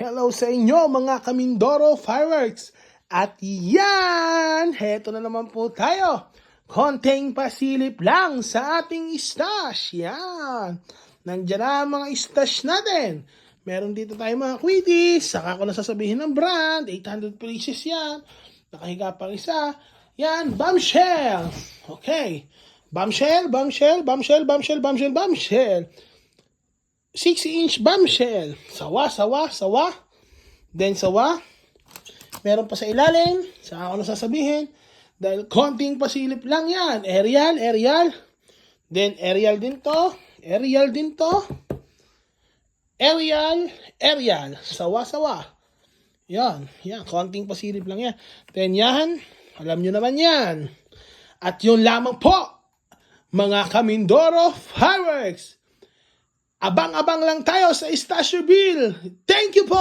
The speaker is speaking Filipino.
Hello sa inyo mga Kamindoro Fireworks! At yan! Heto na naman po tayo. Konting pasilip lang sa ating stash. Yan! Nandiyan na ang mga stash natin. Meron dito tayo mga quitties. Saka ko na sasabihin ng brand. 800 pieces yan. Nakahiga pang isa. Yan, bombshell. Okay. Bombshell, bombshell, bombshell, bombshell, bombshell, bombshell. 6-inch bombshell. Sawa, sawa, sawa. Then sawa. Meron pa sa ilalim. Saka ako na sasabihin. Dahil konting pasilip lang yan. Aerial, aerial. Then aerial din to. Aerial din to. Aerial, aerial. Sawa, sawa. Yan. Yan. Konting pasilip lang yan. Then yan. Alam nyo naman yan. At yun lamang po. Mga Kamindoro Fireworks. Abang-abang lang tayo sa Stasio Bill. Thank you po!